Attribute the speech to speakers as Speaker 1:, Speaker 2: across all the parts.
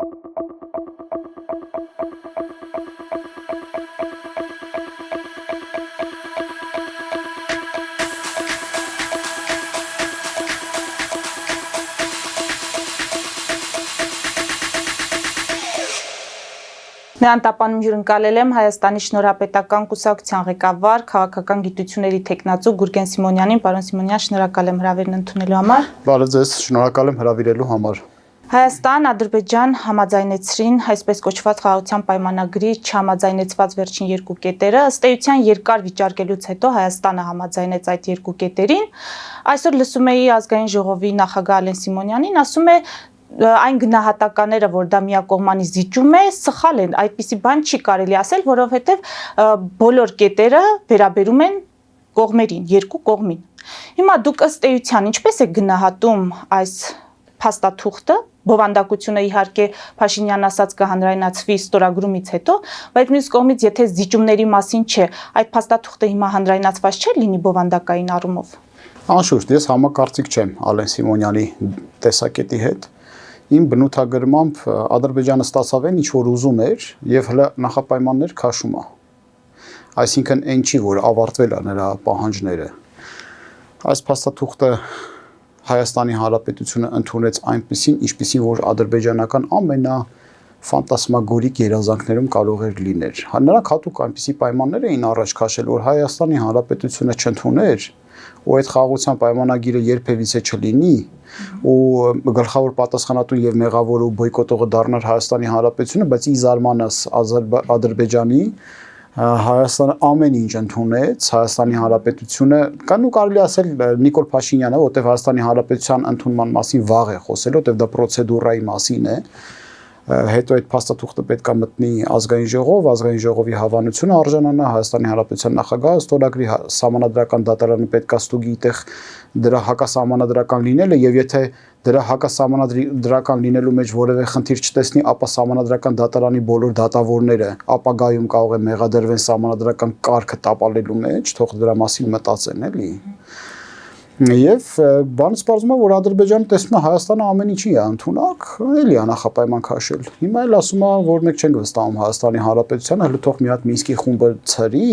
Speaker 1: Նրանտապանում հյուրընկալել եմ Հայաստանի Շնորհապետական կուսակցության ղեկավար, քաղաքական գիտությունների թեկնածու Գուրգեն Սիմոնյանին։ Պարոն Սիմոնյան, շնորհակալ եմ հրավերն ընդունելու համար։
Speaker 2: Բարև ձեզ, շնորհակալ եմ հրավիրելու համար։
Speaker 1: Հայաստան, Ադրբեջան համաձայնեցրին այսպես կոչված խաղաղության պայմանագրի չհամաձայնեցված վերջին երկու կետերը։ Ըստ էության երկար վիճարկելուց հետո Հայաստանը համաձայնեց այդ երկու կետերին։ Այսօր լսում էի ազգային ժողովի նախագահ Ալեն Սիմոնյանին, ասում է այն գնահատականները, որ դա միակողմանի զիջում է, սխալ են, այդպիսի բան չի կարելի ասել, որովհետև բոլոր կետերը վերաբերում են կողմերին, երկու կողմին։ Հիմա դուք ըստ էության ինչպես եք գնահատում այս փաստաթուղթը, բովանդակությունը իհարկե Փաշինյանն ասաց կհանրայնացվի ստորագրումից հետո, բայց մյուս կողմից եթե զիջումների մասին չէ, այդ փաստաթուղթը հիմա հանրայնացված չէ լինի բովանդակային առումով։
Speaker 2: Անշուշտ, ես համակարծիք չեմ Ալեն Սիմոնյանի տեսակետի հետ։ Իմ բնութագրմամբ Ադրբեջանը ստացավ այն, ինչ որ ուզում էր, եւ հլը նախապայմաններ քաշում է։ Այսինքն այն չի, որ ավարտվել է նրա պահանջները։ Այս փաստաթուղթը Հայաստանի Հանրապետությունը ընդունեց այնպիսին, ինչպիսին որ ադրբեջանական ամենաֆանտասմագորիկ երազանքներում կարող էր լինել։ Նրանք հատուկ այնպիսի պայմաններ էին առաջ քաշել, որ Հայաստանի Հանրապետությունը չընդուներ, ու այդ խաղաղության պայմանագիրը երբևիցե չլինի, ու գլխավոր պատասխանատուն եւ մեղավոր ու բոյկոտողը դառնար Հայաստանի Հանրապետությունը, բայց ի զարմանս Ադրբեջանի Հայաստանը ամեն ինչ ընդունեց, Հայաստանի Հանրապետությունը, կան ու կարելի ասել Նիկոլ Փաշինյանը, որտեղ Հայաստանի Հանրապետության ընդունման մասին վաղ է խոսել, որտեղ դա պրոցեդուրայի մասին է, հետո այդ փաստաթուղթը պետք է մտնի ազգային ժողով, ազգային ժողովի հավանությունը արժանանա, Հայաստանի Հանրապետության նախագահը ստորագրի, սահմանադրական դատարանը պետք է ստուգի այդտեղ դրա հակասահմանադրական լինելը, եւ եթե դրա հակասահմանադրական լինելու մեջ որևէ խնդիր չտեսնի, ապա սահմանադրական դատարանի բոլոր դատավորները ապագայում կարող է մեղադրվեն սահմանադրական կարգը տապալելու մեջ, թող դրա մասին մտածեն, էլի։ Եվ բանը սպասում է, որ Ադրբեջանը տեսնում է Հայաստանը ամեն ինչի է ընդունակ, էլի է նախապայման քաշել։ Հիմա էլ ասում է, որ մենք չենք վստահում Հայաստանի Հանրապետությանը, հələ թող մի հատ Մինսկի խումբը ցրի,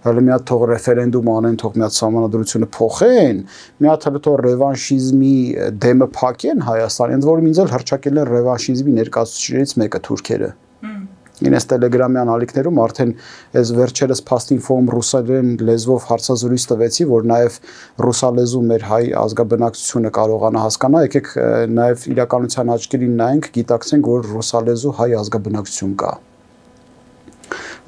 Speaker 2: հələ մի հատ թող ռեֆերենդում անեն, թող մի հատ սահմանադրությունը փոխեն, մի հատ հələ թող ռևանշիզմի դեմը փակեն Հայաստանի, ընդ որում ինձ էլ հռչակել են ռևանշիզմի ներկայացուցիչներից մեկը թուրքերը։ Ինձ տելեգրամյան ալիքներում արդեն այս վերջերս Փաստինֆոում ռուսերեն լեզվով հարցազրույց տվեցի, որ նաև ռուսալեզու մեր հայ ազգաբնակչությունը կարողանա հասկանա, եկեք նաև իրականության աչքերին նայենք, գիտակցենք, որ ռուսալեզու հայ ազգաբնակչություն կա,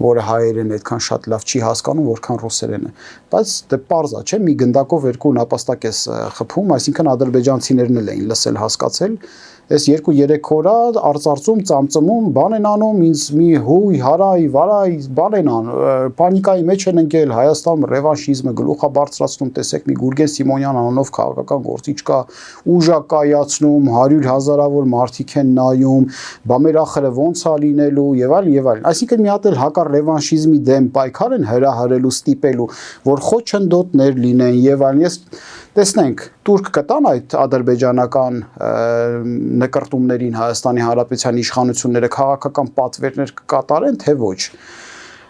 Speaker 2: որը հայերեն այդքան շատ լավ չի հասկանում, որքան ռուսերենը, բայց դե պարզ է, չէ՞, մի գնդակով երկու նապաստակ ես խփում, այսինքն ադրբեջանցիներն էլ էին լսել, հասկացել, այս 2-3 օր արծարծում, ծամծմում, բան են անում, ինձ մի հույ, հարայ, վարայ, բան են անում, պանիկայի մեջ են ընկել, Հայաստանում ռևանշիզմը գլուխ է բարձրացնում, տեսեք մի Գուրգեն Սիմոնյան անունով քաղաքական գործիչ կա, ուժ է կայացնում, 100,000-ավոր մարդիկ են նայում, բա մեր ախրը ոնց է լինելու եւ այլն։ Այսինքն մի հատ էլ հակառ ռևանշիզմի դեմ պայքար են հրահրելու, ստիպելու, որ խոչընդոտներ լինեն եւ այլն։ Ես տեսնենք, տուրք կտան այդ ադրբեջանական նկրտումներին Հայաստանի Հանրապետության իշխանությունները քաղաքական պատվերներ կկատարեն, թե ոչ։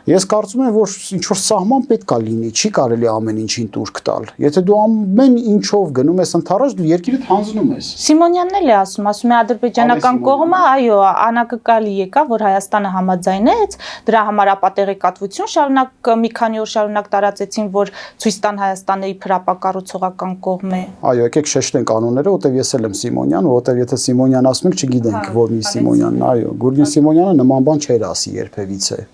Speaker 2: Ես կարծում եմ, որ ինչ-որ սահման պետք է լինի, չի կարելի ամեն ինչին տուրք տալ։ Եթե դու ամեն ինչով գնում ես ընդառաջ, դու երկիրդ հանձնում ես։
Speaker 1: Սիմոնյանն էլ է ասում է ադրբեջանական կողմը, այո, անակնկալի եկա, որ Հայաստանը համաձայնեց, դրա համար ապատեղեկատվություն շարունակ մի քանի օր շարունակ տարածեցին, որ ցույց տան Հայաստանը իբր ապակառուցողական կողմ է։
Speaker 2: Այո, եկեք շեշտենք կանոնները, որտեվ ես էլ եմ Սիմոնյան, որտեվ եթե Սիմոնյան ասում եք, չգիտենք, որ մի Սիմոնյանն, այո, Գուրգեն Սիմոնյանը նման բան չէր ասի երբևիցե։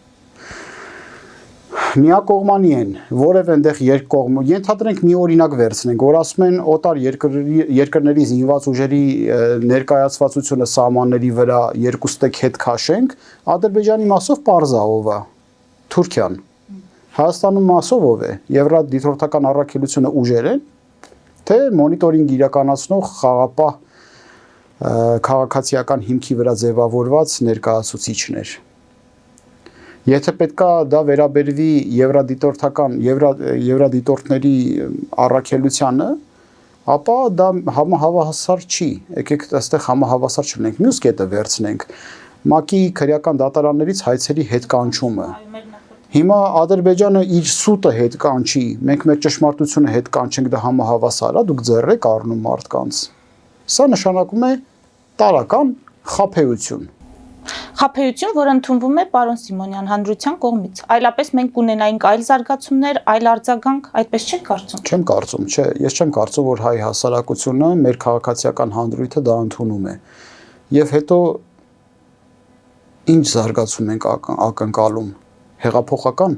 Speaker 2: Միակողմանի են, որևէ այնտեղ երկկողմ, ենթադրենք մի օրինակ վերցնենք, որ ասում են օտար երկրների զինված ուժերի ներկայացվածությունը սահմանների վրա երկու ստեկ հետ քաշենք, Ադրբեջանի մասով պարզ է ով է, Թուրքիան, Հայաստանում մասով ով է, Եվրադիտորդական առաքելությունը ուժեր են, թե մոնիտորինգ իրականացնող խաղապահ քաղաքացիական հիմքի վրա ձևավորված ներկայացուցիչներ։ Եթե պետքա դա վերաբերվի եվրադիտորդների առաքելությանը, ապա դա համահավասար չի։ Եկեք այստեղ համահավասար չլինենք։ Մյուս կետը վերցնենք։ ՄԱԿ-ի քրեական դատարաններից հայցերի հետ կանչումը։ Հիմա Ադրբեջանը իր սուտը հետ կանչի, մենք մեր ճշմարտությունը հետ կանչենք, դա համահավասար է, դուք ձեռ եք առնում մարդկանց։ Սա նշանակում է տարական խաբեություն։
Speaker 1: Խաբեություն, որը ընդունվում է պարոն Սիմոնյան հանրության կողմից։ Այլապես մենք կունենայինք այլ զարգացումներ, այլ արձագանք, այդպես չեք կարծում։
Speaker 2: Չեմ կարծում, չէ, ես չեմ կարծում, որ հայ հասարակությունը, մեր քաղաքացիական հանրույթը դա ընդունում է։ Եվ հետո ինչ զարգացում ենք ակնկալում, հեղափոխական։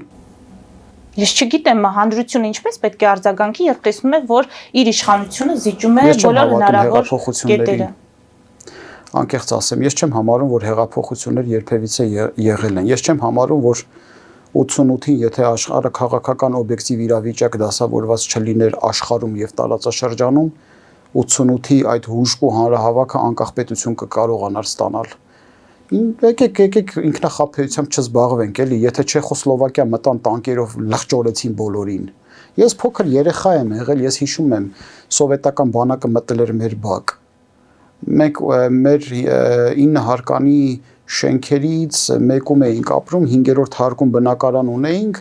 Speaker 1: Ես չգիտեմ, հանրությունը ինչպես պետք է արձագանքի, երբ տեսնում է, որ իր իշխանությունը զիջում է բոլոր հնարավոր կետերը։
Speaker 2: Անկեղծ ասեմ, ես չեմ համարում, որ հեղափոխություններ երբևիցե եղել են։ Ես չեմ համարում, որ 88-ին, եթե աշխարհը քաղաքական օբյեկտիվ իրավիճակ դասավորված չլիներ աշխարհում եւ տարածաշրջանում, 88-ի այդ հուժկու հանրահավաքը անկախ պետություն կկարողանար ստանալ։ Եկեք ինքնախաբեությամբ չզբաղվենք, էլի, եթե Չեխոսլովակիա մտան տանկերով լղճորեցին բոլորին։ Ես փոքր երեխա եմ եղել, ես հիշում եմ, սովետական բանակը մտել էր մեր բակ։ Մենք մեր 9 հարկանի շենքերից մեկում էինք ապրում, 5-րդ հարկում բնակարան ունեինք,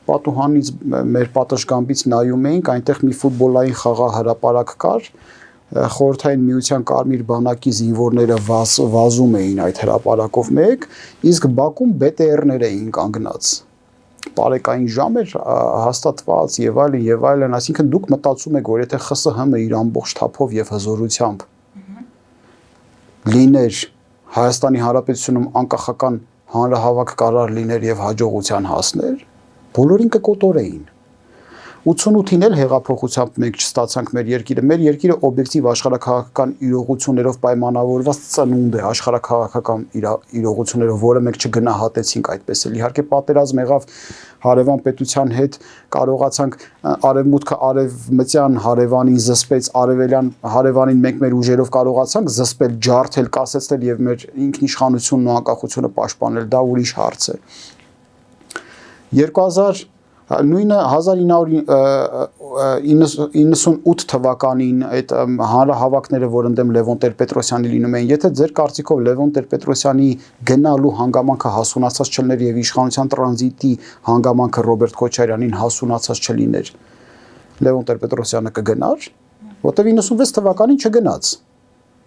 Speaker 2: պատուհանից մեր պատշգամբից նայում էինք, այնտեղ մի ֆուտբոլային խաղահրապարակ կար, խորհրդային միության կարմիր բանակի զինվորները վազում էին այդ հրապարակով մեկ, իսկ բակում BTR-ներ էին կանգնած։ Պարեկային ժամ էր հաստատված եւ այլն, այսինքն դուք մտածում եք, որ եթե ԽՍՀՄ-ը իր ամբողջ թափով եւ հզորությամբ լիներ Հայաստանի Հանրապետությունում անկախական հանրահավաք կարար լիներ եւ հաջողության հասներ, բոլորին կկոտորեին։ 88-ին էլ հեղափոխությամբ մենք չստացանք մեր երկիրը օբյեկտիվ աշխարհակաղակական իրողություններով պայմանավորված ծնունդ է, աշխարհակաղակական իրողություններով, որը մենք չգնահատեցինք այդպես էլ։ Իհարկե պատերազմ եղավ հարևան պետության հետ, կարողացանք արևմուտքը արևմտյան հարևանին զսպեց, արևելյան հարևանին մենք մեր ուժերով կարողացանք զսպել, ջարդել, կասեցնել եւ մեր ինքնիշխանությունն ու անկախությունը պաշտպանել, դա ուրիշ հարց է։ 1998 թվականին այդ հանրահավաքները, որ ընդդեմ Լևոն Տեր-Պետրոսյանի լինում էին, եթե ձեր կարծիքով Լևոն Տեր-Պետրոսյանի գնալու հանգամանքը հասունացած չլիներ եւ իշխանության տրանզիտի հանգամանքը Ռոբերտ Քոչարյանին հասունացած չլիներ, Լևոն Տեր-Պետրոսյանը կգնար, որտեւ 96 թվականին չգնաց։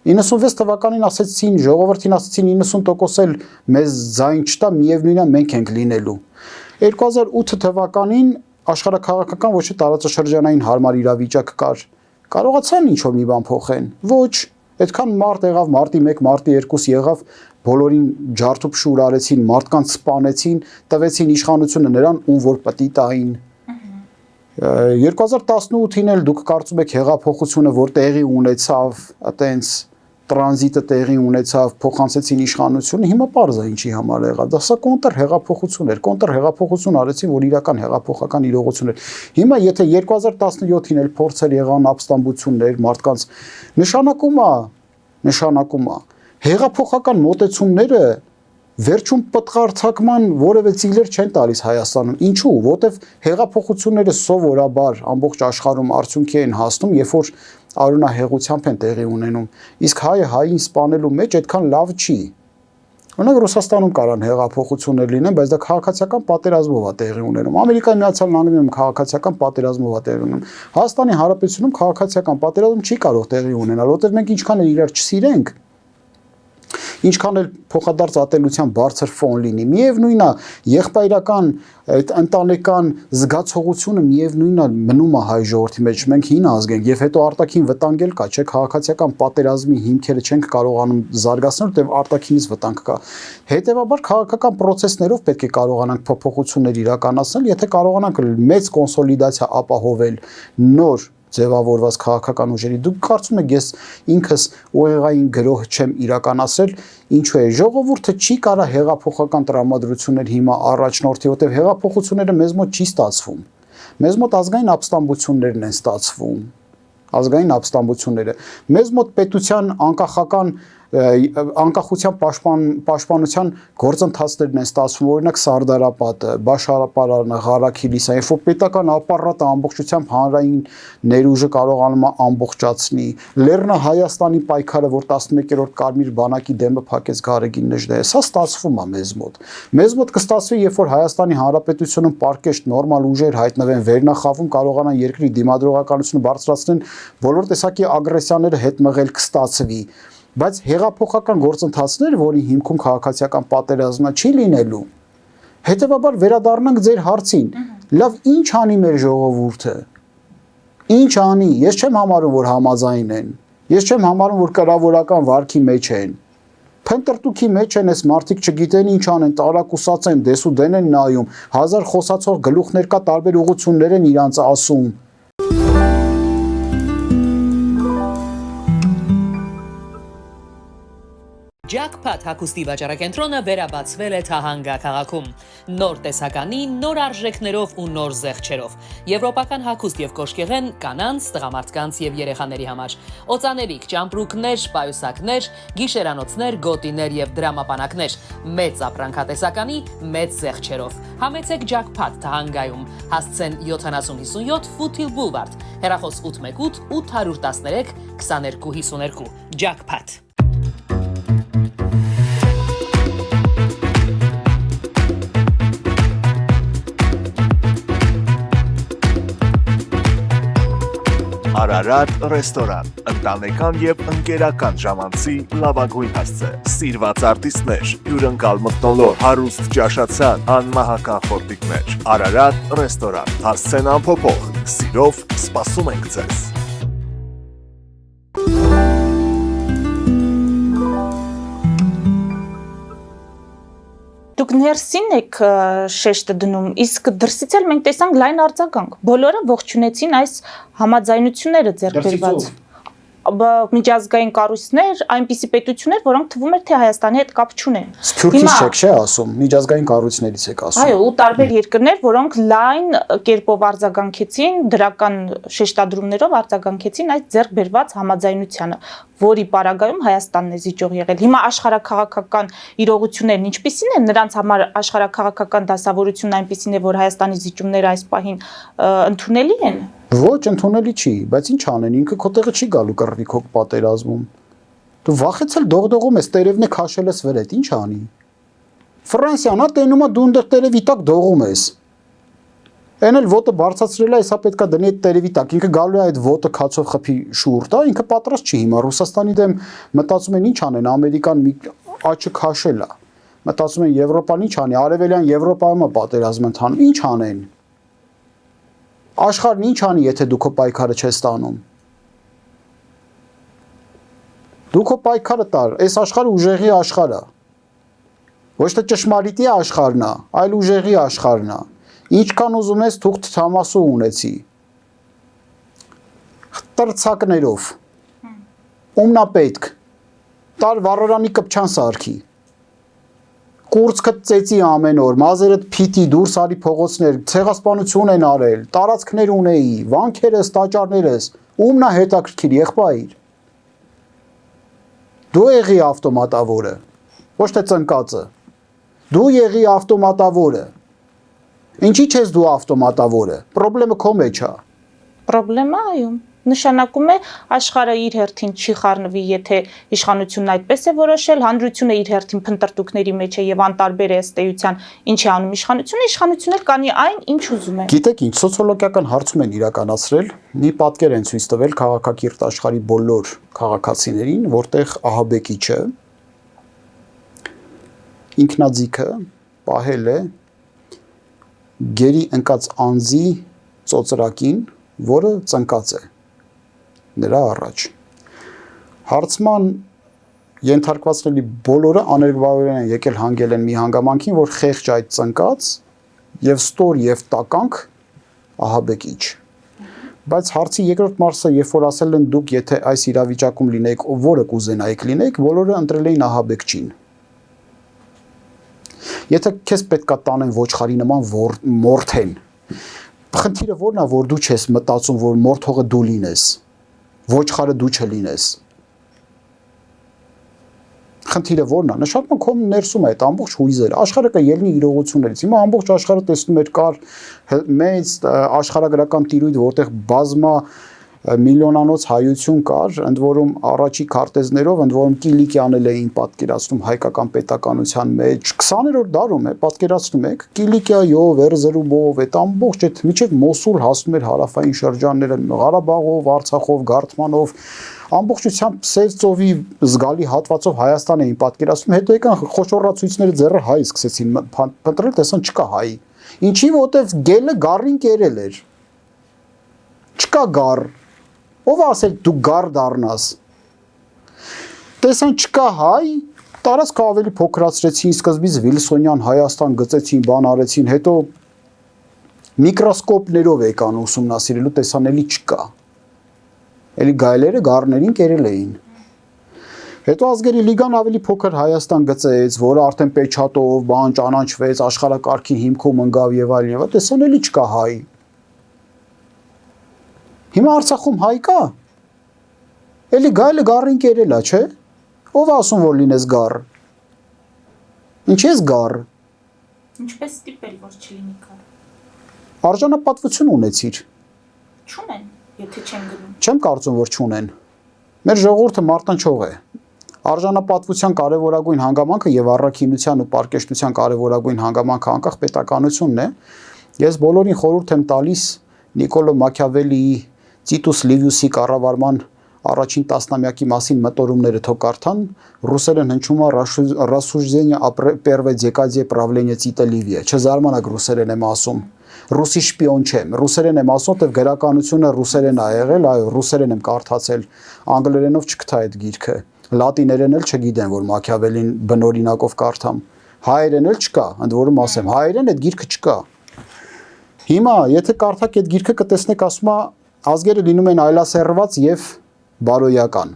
Speaker 2: 96 թվականին ասեցին, ժողովրդին ասեցին 90% էլ մեզ ձայն չտա, միևնույնն է մենք ենք լինելու։ 2008 թվականին աշխարհակաղակական ոչ թե տարածաշրջանային հարմար իրավիճակ կար, կարողացան ինչ-որ մի բան փոխեն։ Ոչ, այդքան մարդ եղավ, մարտի 1, մարտի 2 եղավ, բոլորին ջարդուփշուր արեցին, մարդկանց սպանեցին, տվեցին իշխանությունը նրան, ում որ պտի տային։ 2018-ին էլ դուք կարծում եք հեղափոխությունը, որ տեղի ունեցավ, այտենց տրանզիտը տեղի ունեցավ, փոխանցեցին իշխանությունը, հիմա պարզ է ինչի համար եղավ։ Դա սա կոնտրհեղափոխություն էր, կոնտրհեղափոխություն արեցին, որ իրական հեղափոխական իրողություն էր։ Հիմա եթե 2017-ին էլ փորձեր եղան ապստամբություններ, մարդկանց նշանակում է հեղափոխական մոտեցումները վերջում պտղարցակման որևէ ծիլեր չեն տալիս Հայաստանում։ Ինչու՞, որտեվ հեղափոխությունները սովորաբար ամբողջ աշխարհում արդյունքի են հասնում, երբ որ արունահեղությամբ են տեղի ունենում, իսկ հայը հային սպանելու մեջ այդքան լավ չի։ Օրինակ Ռուսաստանում կարան հեղափոխություններ լինեն, բայց դա քաղաքացիական պատերազմով է տեղի ունենում։ Ամերիկայի Միացյալ Նահանգներում քաղաքացիական պատերազմով է տեղի ունենում։ Հայաստանի Հանրապետությունում քաղաքացիական պատերազմ չի կարող տեղի ունենալ, որտեղ մենք ինչքան էլ իրար չսիրենք, ինչքան էլ փոխադարձ ատելության բարձր ֆոն լինի, միևնույնն է, եղբայրական այդ ընտանեկան զգացողությունը միևնույնն է մնում է հայ ժողովրդի մեջ, մենք հին ազգ ենք եւ հետո արտաքին վտանգ էլ կա, չէ, քաղաքացիական պատերազմի հիմքերը չենք կարողանում զարգացնել, որտեղ արտաքինից վտանգ կա։ Հետեւաբար քաղաքական process-ներով պետք է կարողանանք փոփոխություններ իրականացնել, եթե կարողանանք մեծ կոնսոլիդացիա ապահովել նոր ձևավորված քաղաքական ուժերի։ Դուք կարծում եք ես ինքս ուղեղային գրոհ չեմ իրականացրել, ինչու է ժողովուրդը չի կարա հեղափոխական տրամադրություններ հիմա առաջնորդի, որտեղ հեղափոխությունները մեզ մոտ չի ստացվում։ Մեզ մոտ ազգային ապստամբություններն են ստացվում։ Ազգային ապստամբությունները մեզ մոտ պետության անկախական անկախության պաշտպանության գործընթացներն են ստացվում, օրինակ Սարդարապատը, Բաշարապարանը, Ղարաքիլիսը, երբ որ պետական ապարատը ամբողջությամբ հանրային ներուժը կարողանում է ամբողջացնի, Լեռնա Հայաստանի պայքարը, որ 11-րդ Կարմիր բանակի դեմը փակեց Գարեգին Նժդեհը, սա ստացվում է մեզ մոտ։ Մեզ մոտ կստացվի, երբ որ Հայաստանի Հանրապետությունում պարկեշտ նորմալ ուժեր հայտնվեն վերնախավում, կարողանան երկրի դիմադրողականությունը բարձրացնեն, բոլոր տեսակի ագրեսիաները հետ մղել կստացվի։ Բայց հեղափոխական գործընթացները, որի հիմքում քաղաքացիական պատերազմը չի լինելու, հետևաբար վերադառնանք ձեր հարցին, լավ ինչ անի մեր ժողովուրդը, ինչ անի, ես չեմ համարում, որ համաձայն են, ես չեմ համարում, որ կրավորական վարքի մեջ են, փնտրտուքի մեջ են, այս մարդիկ չգիտեն ինչ անեն, տարակուսած են, դեսուդեն են նայում, հազար խոսացող գլուխներ կա, տարբեր ուղղություններ են իրանց ասում։
Speaker 3: Jackpot հագուստի վաճառակենտրոնը վերաբացվել է Թահանգա քաղաքում։ Նոր տեսականի, նոր արժեքներով ու նոր զեղչերով։ Եվրոպական հագուստ եւ կոշկեղեն կանանց, տղամարդկանց եւ երեխաների համար։ Օծանելիք, ճամպրուկներ, պայուսակներ, գիշերանոցներ, գոտիներ եւ դրամապանակներ։ Մեծ ապրանքատեսականի, մեծ զեղչերով։ Համեցեք Jackpot Թահանգայում։ Հասցեն 7057 Foothill Boulevard։ Հեռախոս 818 813 2252։ Jackpot։
Speaker 4: Արարատ ռեստորան, ընտանեկան եւ ընկերական ժամանցի լավագույն հասցե, սիրված արտիստներ, հյուրընկալ մթնոլորտ, հարուստ ճաշացան, անմահական խորտիկներ, Արարատ ռեստորան, հասցեն անփոփոխ, սիրով սպասում ենք ձեզ։
Speaker 1: Դուք ներսին եք շեշտը դնում, իսկ դրսից էլ մենք տեսանք լայն արձագանք։ Բոլորը ողջունեցին այս համաձայնությունները ձեռք բերված միջազգային կառույցներ, այնպիսի պետություններ, որոնք թվում էր թե Հայաստանի հետ կապ չունեն։
Speaker 2: Սփյուռքից չեք չէ ասում, միջազգային կառույցներից եք ասում։
Speaker 1: Այո, ու տարբեր երկրներ, որոնք լայն կերպով արձագանքեցին, դրական շեշտադրումներով արձագանքեցին այս ձեռք բերված համաձայնությանը, որի պարագայում Հայաստանն է զիջող եղել։ Հիմա աշխարհաքաղաքական իրողություններն ինչպիսին են, նրանց համար աշխարհաքաղաքական դասավորությունն այնպիսին է, որ Հայաստանի զիջումները այս պահին ընդունելի են։
Speaker 2: Ոչ, ընդունելի չի, բայց ինչ անեն, ինքը քո տեղը չի գալու կռվիքով պատերազմում։ Դու վախեցել դողդողում ես, տերևն է քաշել ես վրետ, ինչ անի։ Ֆրանսիան է տենում է, դու այնտեղ տերևի տակ դողում ես։ Այն էլ ոտը բարձրացրել է, հեսա պետքա դնի այդ տերևի տակ, ինքը գալու է այդ ոտը քացով խփի շուրջ, դա ինքը պատրաստ չի հիմա Ռուսաստանի դեմ մտածում են ինչ անեն, Ամերիկան մի աչը քաշել է։ Մտածում են Եվրոպան ինչ անի, Արևելյան Եվրոպայում է պատերազմ ընթանում, ինչ անեն։ Աշխարհն ինչ անի, եթե դու քո պայքարը չես ստանում։ Դու քո պայքարը տար, այս աշխարհը ուժեղի աշխարհ է։ Ոչ թե ճշմարիտի աշխարհն է, այլ ուժեղի աշխարհն է։ Ինչքան ուզում ես թուղթ թամասու ունեցի։ Տրցակներով։ Ումնա պետք։ Տար վառորանի կպչան սարքի։ Կուրծքը ծեծի ամեն օր, մազերդ փիթի, դուրս արի փողոցներ, ցեղասպանություն են արել, տարածքներ ունեի, վանքերս, տաճարներս, ումնա հետաքրքիր եղբայր։ Դու եղի ավտոմատավորը, ոչ թե ծնկածը։ Դու եղի ավտոմատավորը։ Ինչի՞ չես դու ավտոմատավորը։ Պրոբլեմը քո մեջ է։
Speaker 1: Պրոբլեմը այո, նշանակում է աշխարհը իր հերթին չի խառնվի, եթե իշխանությունն այդպես է որոշել, հանրությունը իր հերթին փնտրտուքների մեջ է եւ անտարբեր է ըստ էության ինչ է անում իշխանությունը, իշխանությունն էլ կանի այն, ինչ ուզում է։
Speaker 2: Գիտեք ինչ, սոցիոլոգիական հարցում են իրականացրել, մի պատկեր են ցույց տվել քաղաքակիրթ աշխարհի բոլոր քաղաքացիներին, որտեղ ահաբեկիչը ինքնաձիգը պահել է գերի ընկած անձի ծոծրակին, որը ծնկած է նրա առաջ։ Հարցման ենթարկվածների բոլորը աներկբայորեն են եկել հանգել են մի հանգամանքին, որ խեղճ այդ ծնկած եւ ստոր եւ տականք ահաբեկիչ։ Բայց հարցի երկրորդ մասը, երբ որ ասել են դուք եթե այս իրավիճակում լինեիք, որը կուզենայիք լինեիք, բոլորը ընտրել էին ահաբեկչին։ Եթե քեզ պետքա տանեն ոչխարի նման մորթեն, խնդիրը որն է, որ դու չես մտածում, որ մորթողը դու լինես, ոչխարը դու չլինես։ Խնդիրը որն է, նշանակում քո ներսում է այդ ամբողջ հույզերը, աշխարհը կելնի իրողություններից։ Հիմա ամբողջ աշխարհը տեսնում էր կար մեծ աշխարհագրական տիրույթ, որտեղ բազմա միլիոնանոց հայություն կար, ընդ որում առաջի քարտեզներով, ընդ որում Կիլիկիան էլ էին պատկերացնում հայկական պետականության մեջ 20-րդ դարում է, պատկերացնում եք, Կիլիկիայով, Էրզրումով, այդ ամբողջ այդ միջև Մոսուլ հասնում էր հարավային շրջանները, Ղարաբաղով, Արցախով, Գարթմանով, ամբողջությամբ Սև ծովի զգալի հատվածով Հայաստան էին պատկերացնում, հետո եկան խոշորացույցները ձեռը հայ սկսեցին փնտրել, տեսան չկա հայ։ Ինչի որտեվ գելը գառին կերել էր։ Չկա գառ։ Ով ասել դու գառ դառնաս։ Տեսան չկա հայ, տարածքը ավելի փոքրացրեցին, սկզբից Վիլսոնյան Հայաստան գծեցին, բան արեցին, հետո միկրոսկոպներով եկան ուսումնասիրելու, տեսան էլի չկա։ Էլի գայլերը գառներին կերել էին։ Հետո ազգերի լիգան ավելի փոքր Հայաստան գծեց, որը արդեն պեչատով, բան ճանաչվեց, աշխարհակարգի հիմքում ընկավ եւ այլն, եւ տեսան էլի չկա հայ։ Հիմա Արցախում հայ կա։ Էլի գայլը գառին կերել է, չէ՞։ Ով ասում որ լինես գառ։ Ինչ ես գառ։
Speaker 1: Ինչպես ստիպել որ չլինի կար։
Speaker 2: Արժանապատվություն ունեցիր։
Speaker 1: Չունեն, եթե չեն գնում։
Speaker 2: Չեմ կարծում որ չունեն։ Մեր ժողովուրդը մարտնչող է։ Արժանապատվության կարևորագույն հանգամանքը եւ առաքինության ու պարկեշտության կարևորագույն հանգամանքը անկախ պետականությունն է։ Ես բոլորին խորհուրդ եմ տալիս Նիկոլո Մաքիավելիի Տիտուս Լիվիուսի կառավարման առաջին տասնամյակի մասին մտորումները թոկարթան, ռուսերեն հնչում է «Рассуждение о первой декаде правления Тита Ливия», չզարմանաք ռուսերեն եմ ասում, ռուսի շպիոն չեմ, ռուսերեն եմ ասում, որտեղ գրականությունը ռուսերեն է եղել, այո, ռուսերեն եմ կարդացել, անգլերենով չկթա այդ գիրքը, լատիներեն էլ չգիտեմ, որ Մաքիավելին բնօրինակով կարդամ, հայերեն էլ չկա, ընդ որում ասեմ, հայերեն այդ գիրքը չկա։ Հիմա, եթե կարդաք այդ գիրքը կտեսնեք, ասում է ազգերը լինում են այլասերված եւ բարոյական։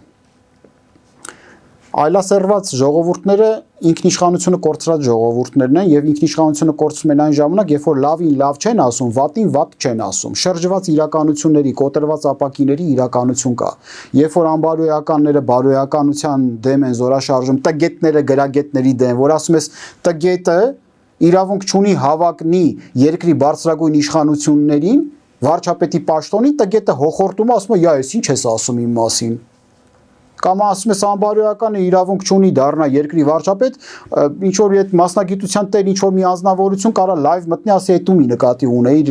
Speaker 2: Այլասերված ժողովուրդները ինքնիշխանությունը կորցրած ժողովուրդներն են եւ ինքնիշխանությունը կորցնում են այն ժամանակ, երբ որ լավին լավ չեն ասում, վատին վատ չեն ասում։ Շրջված իրականությունների, կոտրված ապակիների իրականություն կա։ Երբ որ անբարոյականները բարոյականության դեմ են զորաշարժում, տգետները գրագետների դեմ, որ ասում ես տգետը իրավունք չունի հավակնի երկրի բարձրագույն իշխանություններին, վարչապետի պաշտոնին, տգետը հոխորտում ասում է, «Յա, ես ինչ ես ասում իմ մասին»։ Կամ ասում ես անբարոյականը իրավունք չունի դառնա երկրի վարչապետ, ինչ որ այդ մասնագիտության տեր ինչ որ մի անձնավորություն կարա լայվ մտնի, ասի այդ ումի նկատի ունեիր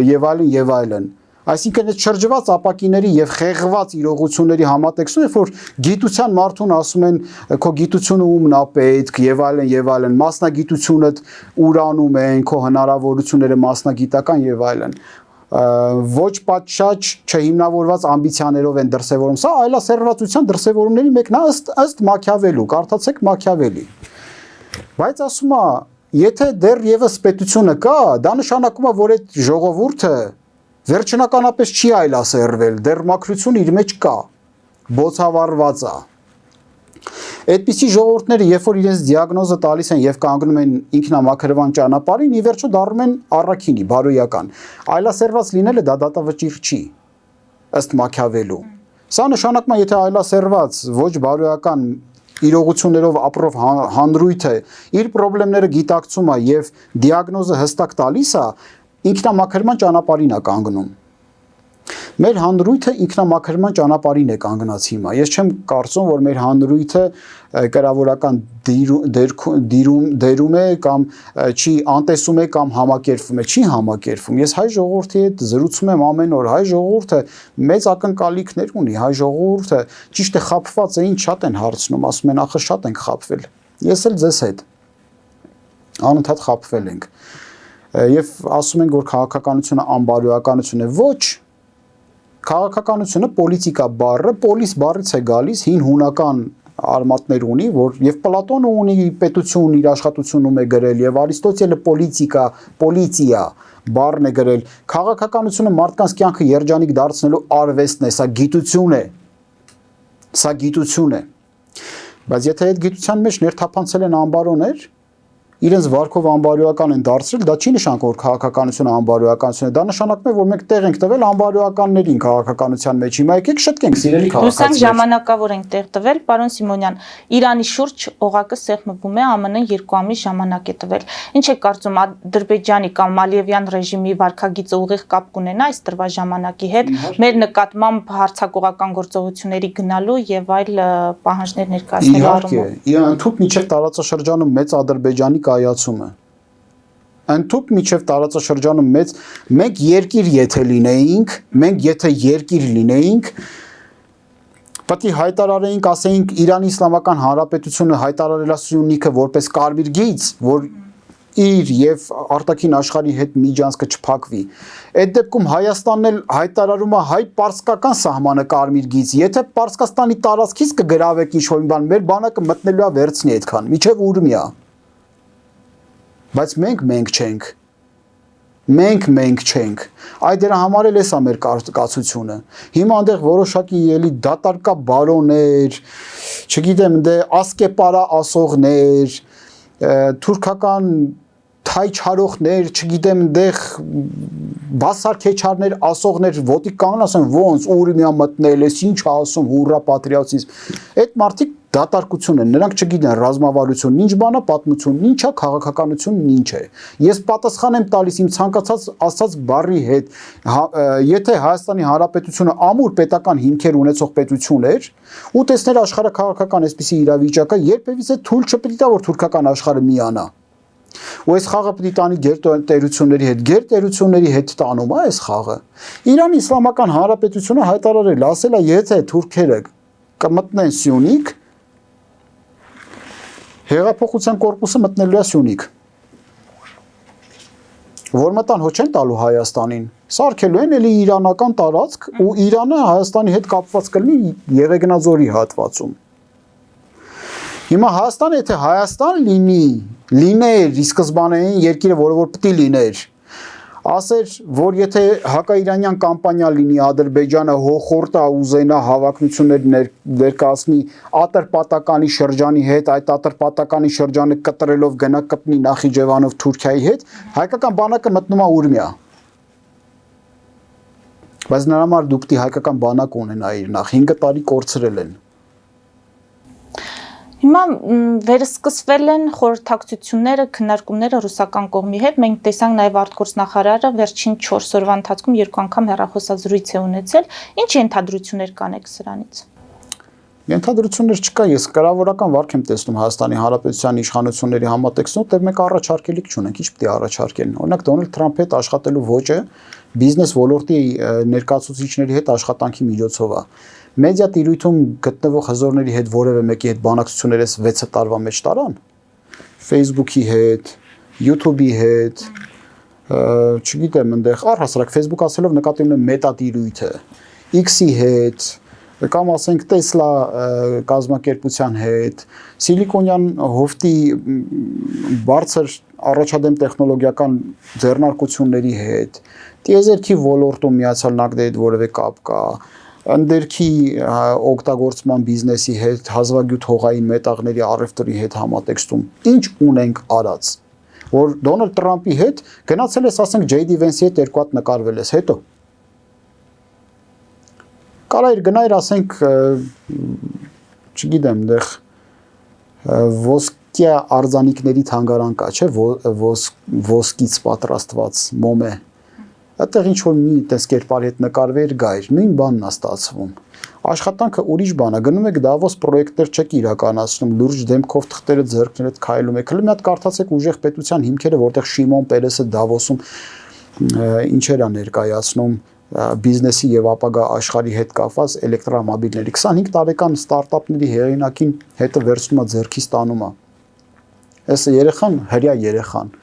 Speaker 2: եւ այլն եւ այլն։ Այսինքն այդ շրջված ապակիների եւ խեղված իրողությունների համատեքստում, երբ որ գիտության մարդուն ասում են քո գիտությունը ումն է պետք եւ այլն, մասնագիտությունը ուրանում են, քո հնարավորությունները մասնագիտական եւ այլն։ Ոչ պատշաճ չհիմնավորված ամբիցիաներով են դրսևորում։ Սա այլասերվածության դրսևորումների մեկն է ըստ Մաքիավելու, կարդացեք Մաքիավելի։ Բայց ասում է, եթե դեռ եւս պետությունը կա, դա նշանակում է, որ այդ ժողովուրդը վերջնականապես չի այլասերվել, դեռ մաքրություն իր մեջ կա, բոցավառված է։ Այդպիսի ժողովուրդները, երբ որ իրենց դիագնոզը տալիս են եւ կանգնում են ինքնամաքրվան ճանապարհին, ի վերջո դառնում են առաքինի, բարոյական։ Այլասերված լինելը դա դատավճիռ չի, ըստ Մաքիավելու։ Սա նշանակում է, եթե այլասերված ոչ բարոյական իրողություններով ապրող հանրույթը իր խնդիրները գիտակցում է եւ դիագնոզը հստակ տալիս է, ինքնամաքրման ճանապարհին է կանգնում։ Մեր հանրույթը ինքնամաքրման ճանապարհին է կանգնած հիմա։ Ես չեմ կարծում, որ մեր հանրույթը կրավորական դերում է կամ չի անտեսում է կամ համակերպվում է, չի համակերպվում։ Ես հայ ժողովրդի հետ զրուցում եմ ամեն օր, հայ ժողովուրդը մեծ ակնկալիքներ ունի, հայ ժողովուրդը ճիշտ է խաբված է, ինչ շատ են հարցնում, ասում են ախր շատ ենք խաբվել։ Ես էլ ձեզ հետ անընդհատ խաբվել ենք։ Եվ ասում են, որ քաղաքականությունը անբարոյականություն է, ոչ։ Քաղաքականությունը պոլիտիկա բառը, պոլիս բառից է գալիս, հին հունական արմատներ ունի, որ եւ Պլատոնը ունի պետություն իր աշխատությունում է գրել եւ Արիստոտելը պոլիտիա բառն է գրել։ Քաղաքականությունը մարդկանց կյանքը երջանիկ դարձնելու արվեստն է, սա գիտություն է։ Սա գիտություն է։ Բայց եթե այդ գիտության մեջ ներթափանցել են անբարոներ, իրենց վարկով անբարոյական են դարձրել, դա չի նշանակում, որ քաղաքականությունը անբարոյականություն է, դա նշանակում է, որ մենք տեղ ենք տվել անբարոյականներին քաղաքականության մեջ։ Հիմա եկեք շտկենք, սիրելի
Speaker 1: Դուսանք
Speaker 2: քաղաքացիներ։
Speaker 1: ժամանակավոր ենք տեղ տվել, պարոն Սիմոնյան, Իրանի շուրջ օղակը սեղմվում է, ԱՄՆ-ն 2 ամիս ժամանակ է տվել։ Ինչ է կարծում, Ադրբեջանի կամ Ալիևյան ռեժիմի վարկագիծը ուղիղ կապ կունենա այս տրվա ժամանակի հետ, մեր նկատմամբ հարձակողական գործողությունների գնալու եւ այլ պահանջներ ներկայացնելու առումով։
Speaker 2: Իհարկե, ընդհանուր միջև տարածաշրջանում մեծ Ադրբեջանի կայացումը։ Ընդհանուր միջև տարածաշրջանում մենք երկիր եթե լինեինք, պետք է հայտարարեինք, ասեինք Իրանի Իսլամական Հանրապետությունը հայտարարել է Սյունիքը որպես կարմիր գիծ, որ իր եւ արտաքին աշխարհի հետ միջանցքը չփակվի։ Այդ դեպքում Հայաստանն էլ հայտարարում է հայ-պարսկական սահմանը կարմիր գիծ։ Եթե Պարսկաստանի տարածքից կգրավեք ինչ-որ մի բան, մեր բանակը մտնելու է վերցնի այդքան, միջև Ուրմիա։ Բայց մենք չենք։ Մենք չենք։ Այդ դրա համար էլ էսա մեր կացությունը։ Հիմա այնտեղ որոշակի ելի դատարկա բարոներ, չգիտեմ, դե ասկեպարա ասողներ, թուրքական թայ չարողներ, չգիտեմ, դեղ բասար քեչարներ, ասողներ, ոտիկ կան ասեն ոնց Ուրմիա մտնել ես, ինչ ասում հուրա պատրիոտիզմ։ Այդ մարդիկ դատարկություն են, նրանք չգիտեն ռազմավարությունն ինչ բան է, պատմությունն ինչ է, քաղաքականությունն ինչ է։ Ես պատասխան եմ տալիս իմ ցանկացած ասած բառի հետ, եթե Հայաստանի Հանրապետությունը ամուր պետական հիմքեր ունեցող պետություն էր, ու տեսներ աշխարհաքաղաքական այսպիսի իրավիճակը, երբևիցե թույլ չպետք է որ թուրքական աշխարհը միանա։ Ու այս խաղը պետք է տանի գերտերությունների հետ տանում է այս խաղը։ Իրանի Իսլամական Հանրապետությունը հայտարարել, ասել է, եթե թուրքերը կմտնեն Սյունիք, Հեղափոխության կորպուսը մտնելու է Սյունիք։ Որ մտան հո չեն տալու Հայաստանին, սարքելու են էլի իրանական տարածք ու Իրանը Հայաստանի հետ կապված կլինի Եղեգնաձորի հատվածում։ Հիմա Հայաստանը, եթե Հայաստան լիներ ի սկզբանային երկիրը, որը որ պետք է լիներ, ասեր, որ եթե հակաիրանյան կամպանիա լինի Ադրբեջանը հոխորտա ուզենա հավակնություններ ներկայացնի Ատրպատականի շրջանի հետ, այդ Ատրպատականի շրջանը կտրելով գնա կպնի Նախիջևանով Թուրքիայի հետ, հայկական բանակը մտնում է Ուրմիա։ Բայց նրա համար դու պետք է հայկական բանակ ունենայիր նախ 5 տարի կորցրել են։
Speaker 1: Հիմա վերսկսվել են խորհրդակցությունները, քննարկումները ռուսական կողմի հետ։ Մենք տեսանք նաև արտգործնախարարը վերջին 4 օրվա ընթացքում 2 անգամ հեռախոսազրույց է ունեցել։ Ինչ ենթադրություններ կանեք սրանից։
Speaker 2: Ենթադրություններ չկա, ես կրավորական վարք եմ տեսնում Հայաստանի Հանրապետության իշխանությունների համատեքստում, դեռ մենք առաջարկելիք չունենք, ինչ պետք է առաջարկեն։ Օրինակ Դոնալդ Թրամփի հետ աշխատելու ոճը բիզնես ոլորտի ներկայացուցիչների հետ աշխատանքի միջոցով է։ Մեդիա տիրույթում գտնվող հզորների հետ որևէ մեկի հետ բանակցություններ էս 6 տարվա մեջ տարան։ Facebook-ի հետ, YouTube-ի հետ, չգիտեմ, այնտեղ առհասարակ Facebook ասելով նկատի ունեմ Meta տիրույթը, X-ի հետ, կամ ասենք Tesla կազմակերպության հետ, Սիլիկոնյան հովտի բարձր առաջադեմ տեխնոլոգիական ձեռնարկությունների հետ, տիեզերքի ոլորտում Միացյալ Նահանգների հետ որևէ կապ կա, ընդերքի օգտագործման բիզնեսի հետ, հազվագյուտ հողային մետաղների առևտրի հետ համատեքստում ինչ ունենք արած, որ Դոնալդ Թրամփի հետ գնացել ես, ասենք JD Vance-ի հետ 2 հատ նկարվել ես, հետո կարայր գնայր, ասենք, չգիտեմ, դեղ ոսկյա արձանիկների թանգարան կա, չէ, ոսկից պատրաստված մոմե։ Այդտեղ ինչ-որ մի տես կերպարի հետ նկարվեր գայր, նույն բանն է ստացվում։ Աշխատանքը ուրիշ բան է, գնում եք Դավոս պրոյեկտներ չեք իրականացնում, լուրջ դեմքով թղթերը ձեռքներդ քայլում եք։ Հələ մի հատ կարդացեք ուժեղ պետության հիմքերը, որտեղ Շիմոն Պերեսը Դավոսում ինչեր է ներկայացնում բիզնեսի եւ ապագա աշխարհի հետ կապված էլեկտրամոբիլների 25 տարեկան ստարտափների հեղինակին հետը վերցնում է ձեռքից տանում է։ Այս երեխան, հրյա երեխան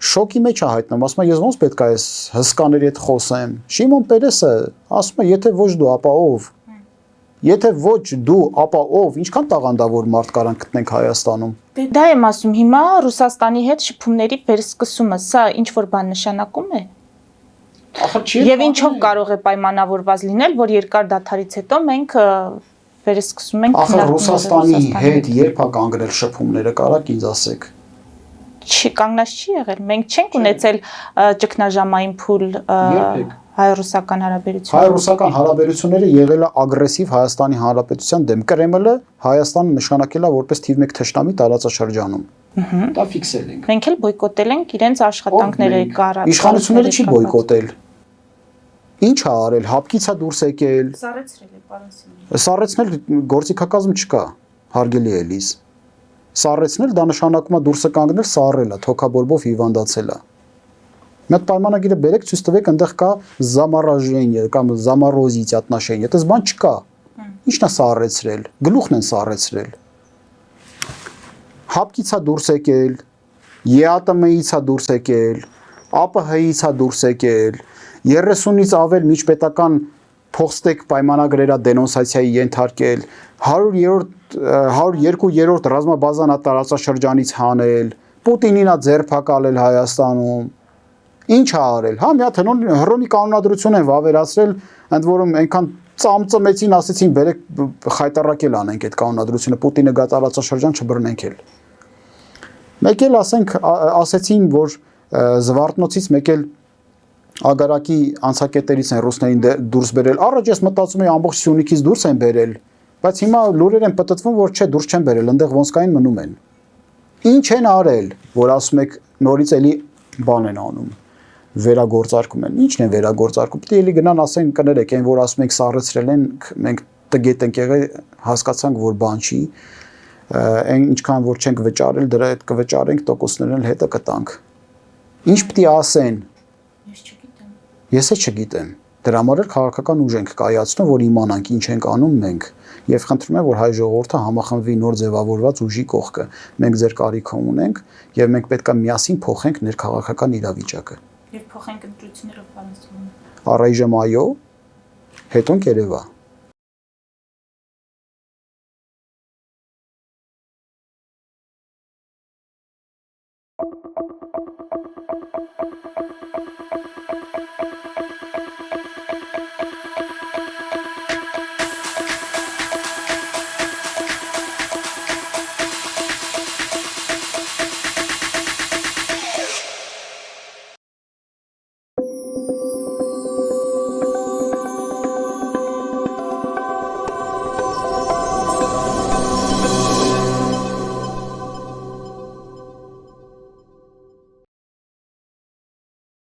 Speaker 2: շոկի մեջ է հայտնում, ասում է ես ոնց պետք է այս հսկաների հետ խոսեմ։ Շիմոն Պերեսը ասում է եթե ոչ դու, ապա ով։ Եթե ոչ դու, ապա ով, ինչքան տաղանդավոր մարդ կարան գտնենք Հայաստանում։
Speaker 1: Դա եմ ասում, հիմա Ռուսաստանի հետ շփումների վերսկսումը, սա ինչ որ բան նշանակում է։ Եվ ինչով կարող է պայմանավորված լինել, որ երկար դադարից հետո մենք վերսկսում ենք
Speaker 2: քննարկումները Ռուսաստանի հետ երբ է կանգնել շփումները, կարաք ինձ ասեք։
Speaker 1: կանգնած չի եղել։ Մենք չենք ունեցել ճգնաժամային փուլ
Speaker 2: Երբեք։
Speaker 1: հայ-ռուսական հարաբերություններում։
Speaker 2: Հայ-ռուսական հարաբերությունները եղել է ագրեսիվ Հայաստանի Հանրապետության դեմ։ Կրեմլը Հայաստանը նշանակել է որպես թիվ 1 թշնամի տարածաշրջանում։ Դա ֆիքսել ենք։
Speaker 1: Մենք էլ բոյկոտել ենք իրենց աշխատանքները կառավարել։
Speaker 2: Իշխանությունները չի բոյկոտել։ Ինչ ա արել, հապկից ա դուրս եկել։
Speaker 1: Սառեցրել է պարոն Սիմոնյան։
Speaker 2: Սառեցնել գործիքակազմ չկա, հարգելի Էլիս։ Սառեցնել դա նշանակում է դուրսը կանգնել, սառել է, թոքաբորբով հիվանդացել է։ Մի հատ պայմանագիրը բերեք ցույց տվեք, այնտեղ կա заморожение կամ заморозить отношения, այդպես բան չկա։ Ինչն է սառեցրել, գլուխն են սառեցրել։ Հապկից է դուրս եկել, ԵԱՏՄ-ից է դուրս եկել, ԱՊՀ-ից է դուրս եկել, 30-ից ավել միջպետական փոխստեկ պայմանագրերա դենոնսացիայի ենթարկել, 102-րդ ռազմաբազան տարածաշրջանից հանել, Պուտինին է ձերբակալել Հայաստանում։ Ինչ ա արել։ Հա մի հատ հռոմի կանոնադրություն են վավերացրել, ընդ որում այնքան ծամծմեցին, ասեցին բերեք խայտարակել անենք այդ կանոնադրությունը, Պուտինը գա տարածաշրջան չբռնենք էլ։ Մեկ էլ ասեցին, որ Զվարթնոցից մեկ էլ ագարակի անցակետերից են ռուսներին դուրս բերել։ Առաջ ես մտածում եի ամբողջ Սյունիքից դուրս են բերել, բայց հիմա լուրեր են պտտվում, որ չէ, դուրս չեն բերել, այնտեղ ոնց կային մնում են։ Ինչ են արել, որ ասում եք նորից էլի բան են անում, վերագործարկում են։ Ինչն են վերագործարկում։ Պետք է էլի գնան ասեն, կներեք, այն որ ասում եք սառեցրել են, մենք տգետ ենք եղել, հասկացանք, որ բան չի։ Այն ինչքան որ չենք վճարել, դրա հետ կվճարենք, տոկոսներն էլ հետը կտանք։ Ինչ պետք է ասեն։ Ես չգիտեմ։ Դրա համար էլ քաղաքական ուժ ենք կայացնում, որ իմանանք ինչ ենք անում մենք։ Եվ խնդրում եմ, որ հայ ժողովուրդը համախմբվի նոր ձևավորված ուժի կողքը։ Մենք ձեր կարիքը ունենք եւ մենք պետք է միասին փոխենք ներքաղաքական իրավիճակը։
Speaker 1: Եվ փոխենք ընտրությունները պարոն Սիմոնյան։
Speaker 2: Առայժմ այո, հետո կերևա։